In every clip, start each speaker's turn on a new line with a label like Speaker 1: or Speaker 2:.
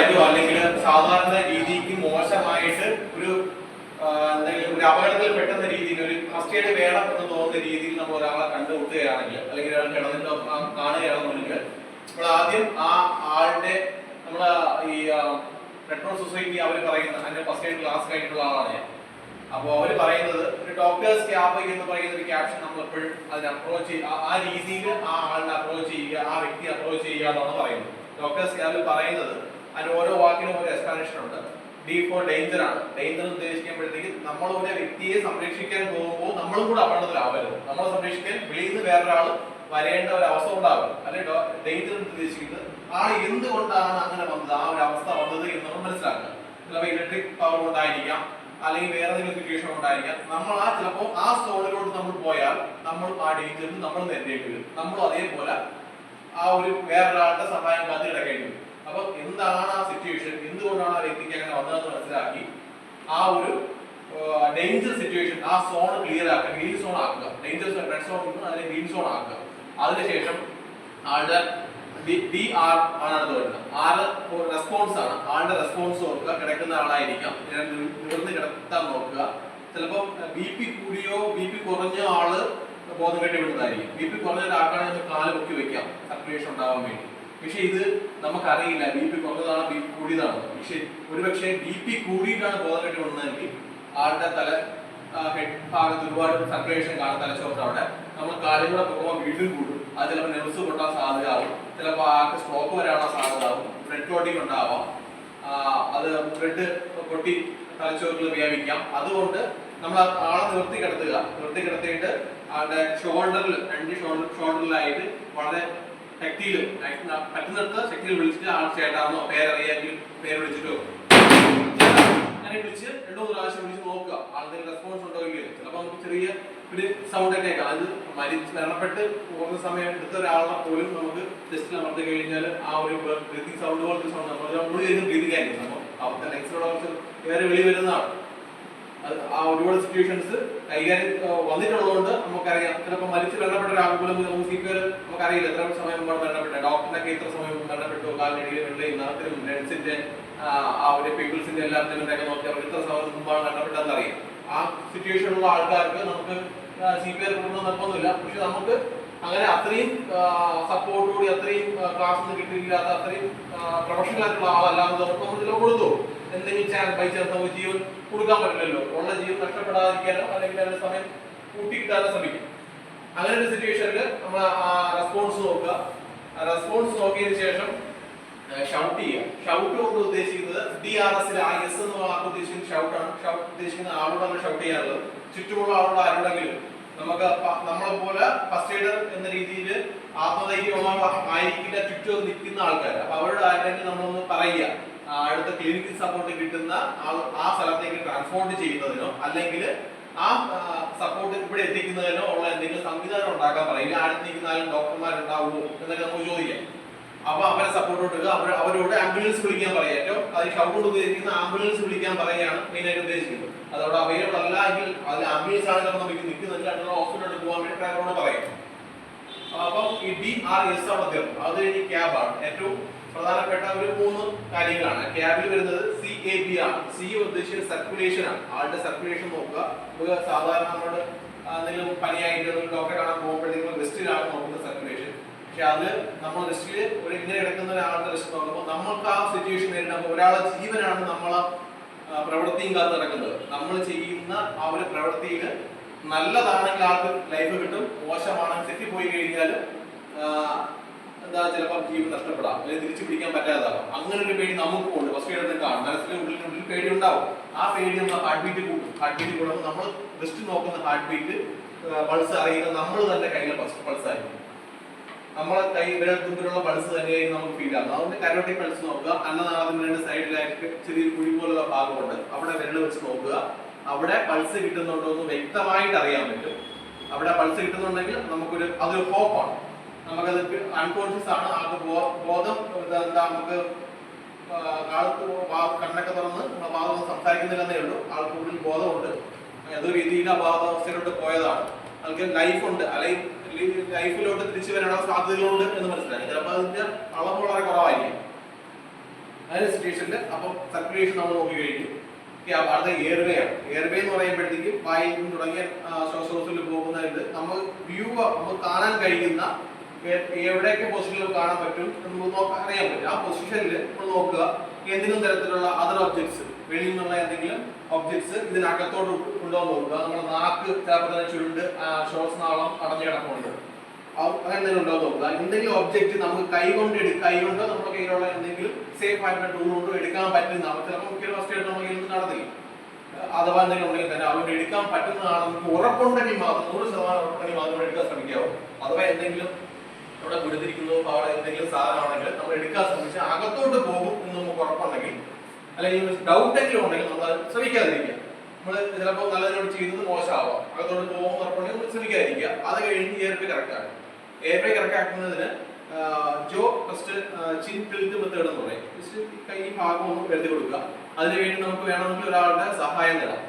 Speaker 1: അല്ലെങ്കിൽ സാധാരണ രീതിക്ക് മോശമായിട്ട് ഒരു എന്തെങ്കിലും ഒരു അപകടത്തിൽ പെട്ടെന്ന രീതിയിൽ ഒരു ഫസ്റ്റ് എയ്ഡ് വേണം എന്ന് തോന്നുന്ന രീതിയിൽ നമ്മൾ ഒരാളെ കണ്ടുമുട്ടുകയാണെങ്കിൽ അല്ലെങ്കിൽ ഒരാൾ കിടന്നിട്ട് കാണുകയാണെന്നുണ്ടെങ്കിൽ നമ്മൾ ആദ്യം ആ ആളുടെ നമ്മൾ ഈ റെഡ് ക്രോസ് സൊസൈറ്റി അവർ പറയുന്ന അതിന്റെ ഫസ്റ്റ് എയ്ഡ് ക്ലാസ് കഴിഞ്ഞിട്ടുള്ള ആളാണ് ഞാൻ. അപ്പോൾ അവർ പറയുന്നത് ഒരു ഡോക്ടേഴ്സ് ക്യാബ് എന്ന് പറയുന്ന ഒരു ക്യാപ്ഷൻ നമ്മൾ എപ്പോഴും അതിനെ അപ്രോച്ച് ആ രീതിയിൽ ആ ആളിനെ അപ്രോച്ച് ചെയ്യുക, ആ വ്യക്തി അപ്രോച്ച് ചെയ്യുക എന്നാണ് പറയുന്നത്. ഡോക്ടേഴ്സ് ക്യാബിൽ പറയുന്നത് അതിന് ഓരോ വാക്കിനും ഒരു എക്സ്പ്ലനേഷൻ ഉണ്ട്. ഡി ഫോർ ഡേഞ്ചർ ആണ്. ഡേഞ്ചർ ഉദ്ദേശിക്കുമ്പോഴത്തേക്ക് നമ്മൾ ഒരു വ്യക്തിയെ സംരക്ഷിക്കാൻ പോകുമ്പോൾ നമ്മളും കൂടെ അപകടത്തിലാവരുത്. നമ്മളെ സംരക്ഷിക്കാൻ വെളിയിൽ നിന്ന് വേറൊരാൾ വരേണ്ട ഒരു അവസ്ഥ ഉണ്ടാകും. അല്ലെങ്കിൽ ഡേഞ്ചർ ഉദ്ദേശിക്കുന്നത് ആൾ എന്തുകൊണ്ടാണ് അങ്ങനെ വന്നത്, ആ ഒരു അവസ്ഥ വന്നത് എന്ന് നമ്മൾ മനസ്സിലാക്കുക. ചിലപ്പോൾ ഇലക്ട്രിക് പവർ കൊണ്ടായിരിക്കാം, അല്ലെങ്കിൽ വേറെ എന്തെങ്കിലും സിറ്റുവേഷൻ ഉണ്ടായിരിക്കാം. നമ്മൾ ചിലപ്പോൾ ആ സോണിലോട്ട് നമ്മൾ പോയാൽ നമ്മൾ ആ ഡേഞ്ചറിൽ നമ്മൾ നേരിടേണ്ടി വരും. നമ്മൾ അതേപോലെ ആ ഒരു വേറൊരാളുടെ സഹായം കാത്ത് കിടക്കേണ്ടി വരും. അപ്പൊ എന്താണ് ആ സിറ്റുവേഷൻ, എന്തുകൊണ്ടാണ് ആ വ്യക്തിക്ക് അങ്ങനെ വന്നതെന്ന് മനസ്സിലാക്കി ആ ഒരു ഡേഞ്ചർ സിറ്റുവേഷൻ ആ സോൺ ക്ലിയർ ആക്കുക, ഗ്രീൻ സോൺ ആക്കുക. ഡേഞ്ചർ റെഡ് സോൺ അതിനെ ഗ്രീൻ സോൺ ആക്കുക. അതിനുശേഷം ആളുടെ DR ആണ് അടുത്ത് വരുന്നത്. ആറ് റെസ്പോൺസ് ആണ്. ആളുടെ റെസ്പോൺസ് നോക്കുക. കിടക്കുന്ന ആളായിരിക്കാം, നിവർന്ന് കിടത്താൻ നോക്കുക. ചിലപ്പോൾ BP കൂടിയോ BP കുറഞ്ഞോ ആള് ബോധം കെട്ടി വിടുന്നതായിരിക്കും. BP കുറഞ്ഞ ഒരാൾക്കാണെങ്കിൽ കാല് പൊക്കി വെക്കാം സർക്കുലേഷൻ ഉണ്ടാവാൻ വേണ്ടി. പക്ഷെ ഇത് നമുക്കറിയില്ല BP കുറഞ്ഞതാണ് BP കൂടിയതാണ്. പക്ഷെ ഒരുപക്ഷെ BP കൂടിയിട്ടാണ് ബോധം കെട്ടി വിടുന്നതെങ്കിൽ ആളുടെ തല ഹെഡ് ഭാഗത്ത് ഒരുപാട് സർക്കുലേഷൻ കാണും, തലച്ചോറിന്റെ അവിടെ. നമ്മൾ കാലും കൂടെ പോകുമ്പോൾ വീണ്ടും കൂടും. അത് ചിലപ്പോൾ നെർവ്സ് പൊട്ടാൻ സാധ്യത ആവും, ചിലപ്പോൾ ആൾക്ക് സ്ട്രോക്ക് വരാനുള്ള സാധ്യത ആവും, ബ്ലഡ് ക്ലോട്ടിങ് ഉണ്ടാവാം, അത് ബ്ലഡ് പൊട്ടി തലച്ചോറിൽ വ്യാപിക്കാം. അതുകൊണ്ട് നമ്മൾ ആളെ നിർത്തി കിടത്തിയിട്ട് ആളുടെ ഷോൾഡറിൽ, രണ്ട് ഷോൾഡറിലായിട്ട് വളരെ ശക്തിയിൽ പറ്റുന്നിടത്ത് ശക്തിയിൽ വിളിച്ചിട്ട് ആൾ ചേട്ടാന്നോ പേരറിയാമെങ്കിൽ പേര് വിളിച്ചിട്ടോ അങ്ങനെ വിളിച്ച് 2-3 പ്രാവശ്യം വിളിച്ച് നോക്കുക ആളുടെ റെസ്പോൺസ് ഉണ്ടോ ഇല്ലയോ. ചിലപ്പോൾ നമുക്ക് ചെറിയ ഒരു സൗണ്ട് ഒക്കെ കേൾക്കാം. അത് മരണപ്പെട്ട് പോകുന്ന സമയം എടുത്ത ഒരാളെ പോലും നമുക്ക് ജസ്റ്റ് അമർത്തി കഴിഞ്ഞാൽ ആ ഒരു ബ്രീതിങ് സൗണ്ട് പോലത്തെ സൗണ്ട് നമ്മൾ ബ്രീതിങ് ആയിരിക്കും. അപ്പോൾ അവർക്ക് ലെങ്സിലുള്ള കുറച്ച് വേറെ വെളി വരുന്നതാണ്. അത് ആ ഒരുപാട് സിറ്റുവേഷൻസ് കൈകാര്യം വന്നിട്ടുള്ളതുകൊണ്ട് നമുക്കറിയാം. ചിലപ്പോൾ മരിച്ച് മരണപ്പെട്ട ഒരാൾ പോലും നമുക്ക് CPR നമുക്കറിയില്ല എത്ര സമയം മുമ്പാണ് മരണപ്പെട്ടത്, ഡോക്ടറിനൊക്കെ എത്ര സമയം മരണപ്പെട്ടു, കാലിനടിയിൽ വെള്ളയും നിറത്തിലും ലെൻസിന്റെ ആ ഒരു പീപ്പിൾസിന്റെ എല്ലാത്തിനും ഒക്കെ നോക്കി അവർ എത്ര സമയം മുമ്പാണ് മരണപ്പെട്ടതെന്ന് അറിയാം. ആ സിറ്റുവേഷനുള്ള ആൾക്കാർക്ക് നമുക്ക് CPR കൊടുക്കണം നിർബന്ധമില്ല. പക്ഷെ നമുക്ക് അങ്ങനെ അത്രയും സപ്പോർട്ടോടി അത്രയും ക്ലാസ് ഒന്നും കിട്ടിയില്ലാത്ത അത്രയും പ്രൊഫഷണൽ ആയിട്ടുള്ള ആളല്ലാതെ നമുക്ക് നമ്മൾ ചിലപ്പോൾ കൊടുത്തു എന്തെങ്കിലും ബൈ ചാൻസ് നമുക്ക് ജീവൻ കൊടുക്കാൻ പറ്റില്ലല്ലോ. ഉള്ള ജീവൻ നഷ്ടപ്പെടാതിരിക്കാനോ അല്ലെങ്കിൽ അതിന്റെ സമയം കൂട്ടിക്കിട്ടാനോ ശ്രമിക്കും. അങ്ങനെ ഒരു സിറ്റുവേഷനിൽ നമ്മൾ റെസ്പോൺസ് നോക്കുക. റെസ്പോൺസ് നോക്കിയതിനു ശേഷം ഷൗട്ട് ചെയ്യുക. ഷൗട്ട് കൊണ്ട് ഉദ്ദേശിക്കുന്നത് DRS ആ S എന്ന് വാക്ക് ഉദ്ദേശിക്കുന്ന ഷൗട്ടാണ്. ഷൗട്ട് ഉദ്ദേശിക്കുന്ന ആളോടാണ് ഷൗട്ട് ചെയ്യാറുള്ളത്. ചുറ്റുമുള്ള ആളോട് ആരോടെങ്കിലും നമുക്ക് നമ്മളെ പോലെ ഫസ്റ്റ് എയ്ഡർ എന്ന രീതിയിൽ ആത്മധൈര്യമുള്ള ആയിരിക്കില്ല ചുറ്റും നിൽക്കുന്ന ആൾക്കാർ. അപ്പൊ അവരുടെ ആരെങ്കിലും നമ്മളൊന്ന് പറയുക, അടുത്ത ക്ലിനിക്കൽ സപ്പോർട്ട് കിട്ടുന്ന ആ സ്ഥലത്തേക്ക് ട്രാൻസ്പോർട്ട് ചെയ്യുന്നതിനോ അല്ലെങ്കിൽ ആ സപ്പോർട്ട് ഇവിടെ എത്തിക്കുന്നതിനോ ഉള്ള എന്തെങ്കിലും സംവിധാനം ഉണ്ടാക്കാൻ പറയുക. അടുത്ത് നിൽക്കുന്നാലും ഡോക്ടർമാരുണ്ടാവുമോ എന്നൊക്കെ നമുക്ക് ചോദിക്കാം. അപ്പൊ അവരെ സപ്പോർട്ട് കൊടുക്കുക. അവരോട് ആംബുലൻസ് വിളിക്കാൻ പറയുക. ഏറ്റവും അത് ഷൗട്ട് കൊണ്ട് ഉപയോഗിക്കുന്ന ആംബുലൻസ് വിളിക്കാൻ പറയുകയാണ് മെയിനായിട്ട് ഉദ്ദേശിക്കുന്നത്. അതവിടെ അവൈലബിൾ അല്ല എങ്കിൽ അതിൽ ആംബുലൻസ് ആണ് നമുക്ക് നിൽക്കുന്നെങ്കിൽ അതിനുള്ള ഹോസ്പിറ്റലിൽ പോകാൻ വേണ്ടി ഡ്രൈവറോട് പറയും. അപ്പം ഈ DRS അവിടെ തീർന്നു. അത് കഴിഞ്ഞ് ക്യാബാണ് ഏറ്റവും പ്രധാനപ്പെട്ട ഒരു 3 കാര്യങ്ങളാണ്. ക്യാബിൽ വരുന്നത് CAB ആണ്. C ഉദ്ദേശിക്കുന്ന സർക്കുലേഷൻ ആണ്. ആളുടെ സർക്കുലേഷൻ നോക്കുക. നമുക്ക് സാധാരണ നമ്മൾ എന്തെങ്കിലും പനിയായിട്ട് ഡോക്ടറെ കാണാൻ പോകുമ്പോഴത്തേക്കും റിസ്റ്റിലാണ് നോക്കുന്നത് സർക്കുലേഷൻ. പക്ഷെ അത് നമ്മൾ റിസ്റ്റില് ഒരു ഇങ്ങനെ കിടക്കുന്ന ഒരാളുടെ റിസ്ക് നോക്കുമ്പോൾ നമ്മൾക്ക് ആ സിറ്റുവേഷൻ നേരിടുമ്പോൾ ഒരാളെ ജീവനാണ് നമ്മളെ പ്രവൃത്തിയും കാത്ത് നടക്കുന്നത്. നമ്മൾ ചെയ്യുന്ന ആ ഒരു പ്രവൃത്തിയിൽ നല്ലതാണെങ്കിൽ ആൾക്ക് ലൈഫ് കിട്ടും, മോശമാണെങ്കിൽ തെറ്റിപ്പോയി കഴിഞ്ഞാൽ എന്താ ചിലപ്പോൾ ജീവൻ നഷ്ടപ്പെടാം, അല്ലെങ്കിൽ തിരിച്ചു പിടിക്കാൻ പറ്റാതാകാം. അങ്ങനെ ഒരു പേടി നമുക്കും ഉണ്ട്. ഫസ്റ്റ് എയ്ഡ് കാണും, മനസ്സിലെ ഉള്ളിൽ പേടി ഉണ്ടാവും. ആ പേടി നമ്മൾ ഹാർട്ട് ബീറ്റ് കൂടും. ഹാർട്ട് ബീറ്റ് കൂടുമ്പോൾ നമ്മൾ റിസ്റ്റ് നോക്കുന്ന ഹാർട്ട് ബീറ്റ് പൾസ് അറിയുന്നത് നമ്മൾ തന്നെ കയ്യിലെ പൾസ് ആയിരിക്കും. നമ്മളെ കൈ വിരൽ തുമ്പിലുള്ള പൾസ് തന്നെയായിരിക്കും നമുക്ക് ഫീൽ ആകുന്നത്. അതുകൊണ്ട് കരോട്ടിക് പൾസ് നോക്കുക. അന്നനാളത്തിന്റെ 2 സൈഡിലായിട്ട് ചെറിയൊരു കുഴി പോലുള്ള ഭാഗമുണ്ട്, അവിടെ വിരൽ വെച്ച് നോക്കുക. അവിടെ പൾസ് കിട്ടുന്നുണ്ടോ എന്ന് വ്യക്തമായിട്ട് അറിയാൻ പറ്റും. അവിടെ പൾസ് കിട്ടുന്നുണ്ടെങ്കിൽ നമുക്കൊരു അതൊരു ഹോപ്പാണ്. നമുക്കത് അൺകോൺഷ്യസ് ആണ്. ആൾക്ക് ബോധം എന്താ നമുക്ക് ആൾക്ക് കണ്ണൊക്കെ തുറന്ന് വാദം സംസാരിക്കുന്നില്ലെന്നേ ഉള്ളൂ. ആൾക്ക് ഉള്ളിൽ ബോധമുണ്ട്. ഏതൊരു രീതിയിൽ അബോധാവസ്ഥയിലോട്ട് പോയതാണ്. ആൾക്ക് ലൈഫുണ്ട്, അല്ലെങ്കിൽ ലൈഫിലോട്ട് തിരിച്ചു വരാനുള്ള സാധ്യതകളുണ്ട് എന്ന് മനസ്സിലാക്കി. ചിലപ്പോൾ അതിന്റെ അളവ് വളരെ കുറവായിരിക്കും. അങ്ങനെ സിറ്റുവേഷനിൽ അപ്പം സർക്കുലേഷൻ നമ്മൾ നോക്കി കഴിഞ്ഞു. അടുത്ത എയർവേ ആണ്. എയർവേ എന്ന് പറയുമ്പോഴത്തേക്കും വായിൽ നിന്ന് തുടങ്ങിയ ശ്വാസകോശത്തിൽ പോകുന്നതിൽ നമ്മൾ നമുക്ക് കാണാൻ കഴിയുന്ന എവിടെയൊക്കെ പൊസിഷനിൽ കാണാൻ പറ്റും എന്ന് അറിയാൻ പറ്റും. ആ പൊസിഷനിൽ നമ്മൾ നോക്കുക എന്തെങ്കിലും തരത്തിലുള്ള അതർ ഒബ്ജക്ട്സ്, വെളിയിൽ നിന്നുള്ള എന്തെങ്കിലും ഒബ്ജക്ട്സ് ഇതിനകത്തോട്ട് കൊണ്ടുപോകാൻ നോക്കുക. നമ്മുടെ നാക്ക് ചിലപ്പോൾ തന്നെ ചുരുണ്ട് ശ്വാസനാളം അടഞ്ഞു കിടക്കുന്നുണ്ട്, അങ്ങനെ എന്തെങ്കിലും ഉണ്ടോ നോക്കുക. എന്തെങ്കിലും ഒബ്ജക്റ്റ് നമുക്ക് കൈകൊണ്ടോ നമ്മുടെ കയ്യിലുള്ള എന്തെങ്കിലും സേഫ് ആയിട്ടുള്ള ടൂൾ കൊണ്ടോ എടുക്കാൻ പറ്റുന്ന, ചിലപ്പോൾ മിക്ക ഫസ്റ്റ് ആയിട്ട് നമ്മുടെ കയ്യിൽ നടത്തില്ല, അഥവാ എന്തെങ്കിലും ഉണ്ടെങ്കിൽ തന്നെ അതുകൊണ്ട് എടുക്കാൻ പറ്റുന്നതാണ് നമുക്ക് ഉറപ്പുണ്ടെങ്കിൽ മാത്രം, 100% ഉറപ്പുണ്ടെങ്കിൽ മാത്രം എടുക്കാൻ ശ്രമിക്കാവൂ. അഥവാ എന്തെങ്കിലും അവിടെ വിടുതിരിക്കുന്നു അവിടെ എന്തെങ്കിലും സാധനമാണെങ്കിൽ നമ്മൾ എടുക്കാൻ ശ്രമിച്ചാൽ അകത്തോട്ട് പോകും എന്ന് നമുക്ക് ഉറപ്പുണ്ടെങ്കിൽ, അല്ലെങ്കിൽ ഡൗട്ടെങ്കിലും ഉണ്ടെങ്കിൽ നമ്മൾ അത് ശ്രമിക്കാതിരിക്കുക. നമ്മൾ ചിലപ്പോൾ നല്ലതിനോട് ചെയ്യുന്നത് മോശമാവാം, അകത്തോട്ട് പോകുമ്പോൾ ഉറപ്പുണ്ടെങ്കിൽ നമ്മൾ ശ്രമിക്കാതിരിക്കുക. അത് കഴിഞ്ഞ് എയർവേ കറക്റ്റ് ആക്കും. എയർവേ കറക്റ്റ് ആക്കുന്നതിന് ജോ ഫസ്റ്റ് ചിൻ ടിൽറ്റ് മെത്തേഡ് എന്ന് പറയും. ജസ്റ്റ് കൈ ഭാഗം ഒന്ന് വരുത്തി കൊടുക്കുക. അതിന് വേണ്ടി നമുക്ക് വേണമെങ്കിൽ ഒരാളുടെ സഹായം തരാം.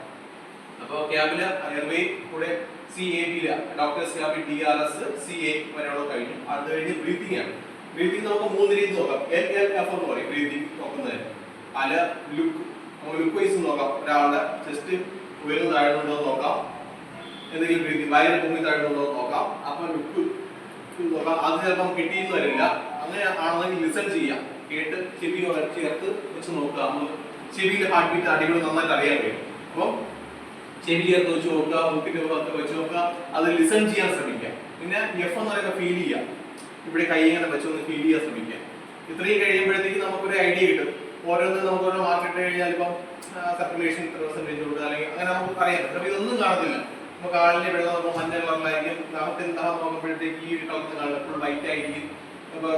Speaker 1: അപ്പോൾ ക്യാബില് എയർവേ കൂടെ CAB ഡോക്ടേഴ്സ് ക്യാബിൽ DRS CA വരെയുള്ള കഴിഞ്ഞു. അത് കഴിഞ്ഞ് ബ്രീത്തിങ് ആണ്. ബ്രീത്തിങ് നമുക്ക് 3 രീതി നോക്കാം. LLF എന്ന് പറയും ബ്രീത്തിങ് നോക്കുന്നതിന്. അല്ല ലുക്ക് വൈസ് നോക്കാം. ഒരാളുടെ ചെസ്റ്റ് ഉയർന്നു താഴ്ന്നുണ്ടോ നോക്കാം, എന്തെങ്കിലും ബ്രീത്തിങ് വയറ് പൊങ്ങി താഴ്ന്നുണ്ടോ നോക്കാം. അപ്പൊ ലുക്ക് നോക്കാം. അത് ചിലപ്പം കിട്ടിയെന്ന് വരില്ല. അങ്ങനെ ആണെങ്കിൽ ലിസൺ ചെയ്യാം. കേട്ട് ചെവി ചേർത്ത് വെച്ച് നോക്കുക. നമുക്ക് ചെവിയിലെ ഹാർട്ട് ബീറ്റ് അടികൾ നന്നായിട്ട് അറിയാൻ കഴിയും. അപ്പം ചെവി ചേർത്ത് വെച്ച് നോക്കുക, മൂക്കിന്റെ ഭാഗത്ത് വെച്ച് നോക്കുക, അത് ലിസൺ ചെയ്യാൻ ശ്രമിക്കാം. പിന്നെ F എന്ന് പറയുമ്പോൾ ഫീൽ ചെയ്യാം. ഇവിടെ കൈ ഇങ്ങനെ വെച്ചൊന്ന് ഫീൽ ചെയ്യാൻ ശ്രമിക്കാം. ഇത്രയും കഴിയുമ്പോഴത്തേക്ക് നമുക്കൊരു ഐഡിയ കിട്ടും. ഓരോന്ന് നമുക്ക് ഓരോ മാർക്കിട്ട് കഴിഞ്ഞാൽ ഇപ്പം സർക്കുലേഷൻ പെർസെൻറ്റേജ് കൊടുക്കുക അല്ലെങ്കിൽ അങ്ങനെ നമുക്ക് അറിയാൻ പറ്റും. ഇതൊന്നും കാണത്തില്ല. നമുക്ക് കാലിന്റെ വെള്ളം നോക്കുമ്പോൾ മഞ്ഞ കളറിലായിരിക്കും, ദാഹത്തിന് ദാഹം നോക്കുമ്പോഴത്തേക്ക് ഈ കളറിന് കാണും, എപ്പോഴും വൈറ്റ് ആയിരിക്കും. ഇപ്പോൾ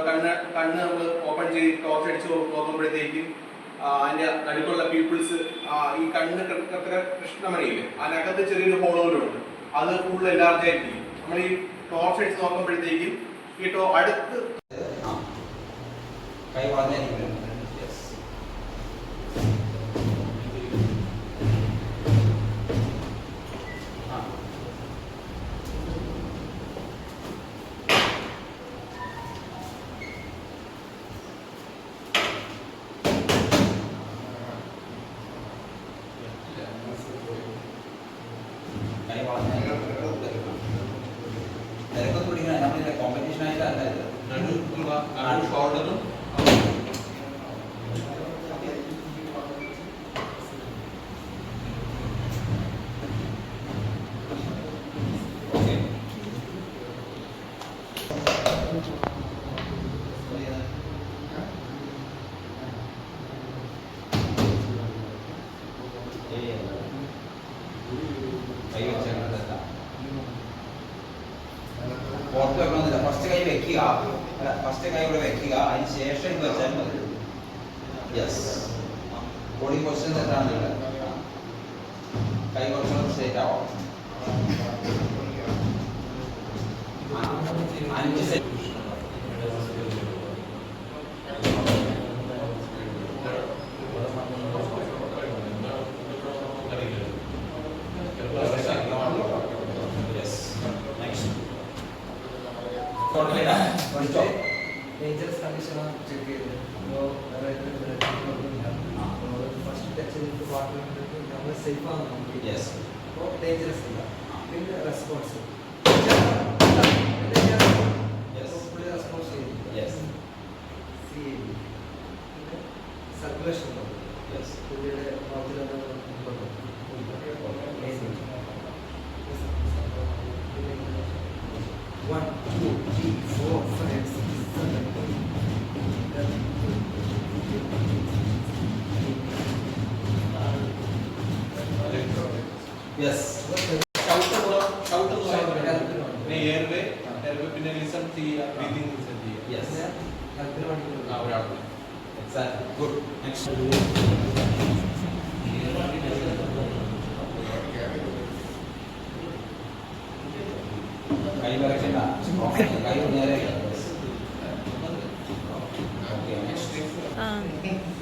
Speaker 1: കണ്ണ് നമ്മൾ ഓപ്പൺ ചെയ്ത് ടോർച്ച് അടിച്ച് നോക്കുമ്പോഴത്തേക്കും അതിന്റെ നടുക്കുള്ള പീപ്പിൾസ് ഈ കണ്ണ് കൃഷ്ണമണിയില്ലേ അതിനകത്ത് ചെറിയൊരു ഹോളോലുണ്ട്, അത് ഫുള്ള് എൻലാർജ് ആയിരിക്കും. നമ്മൾ ഈ ടോർച്ച് അടിച്ച് നോക്കുമ്പോഴത്തേക്കും ഈ അടുത്ത്
Speaker 2: കൈ വളഞ്ഞിരിക്കും. തിരക്കൊന്നും പിടിക്കണം. നമ്മളില്ല കോമ്പറ്റീഷൻ ആയിട്ടല്ല ഇത്. ഷോൾഡറും കൈ വെച്ചാൽ പുറത്ത് വെക്കണമെന്നില്ല. ഫസ്റ്റ് കൈ വെക്കുക, അല്ല ഫസ്റ്റ് കൈ ഇവിടെ വെക്കുക, അതിന് ശേഷം ഇത് വെച്ചാൽ മതി. യെസ്, ബോഡി പൊസിഷൻ തെറ്റാണെന്നില്ല. കൈ കുറച്ചുകൂടെ സ്ട്രേറ്റ് ആവാം. 5 സെറ്റ്.
Speaker 3: ഡേഞ്ചറസ് കണ്ടീഷൻ ചെക്ക് ചെയ്ത് ഫസ്റ്റ് ടച്ച് ചെയ്തിട്ട് വാട്ടർ നമ്മൾ സേഫ് ആണ് നമുക്ക്. അപ്പോൾ ഡേഞ്ചറസ് ഇല്ല. പിന്നെ റെസ്പോൺസ് റെസ്പോൺസ് ചെയ്യും. സർക്കുലേഷൻ പുള്ളിയുടെ മൗത്തിലുള്ള 1, 2, 3, 4, 5, 6, 7, 8, 9.
Speaker 2: Yes.
Speaker 1: എയർവേ പിന്നെ ലിസൺ ചെയ്യുക, ബ്രീതിങ് ലിസൺ ചെയ്യുക.
Speaker 2: യെസ്,
Speaker 1: ഒരാൾ
Speaker 2: എക്സാക്ട്ലി. ഗുഡ്. നെക്സ്റ്റ് കൈ വരയ്ക്കണ്ട, കൈ നേരെ. Okay, next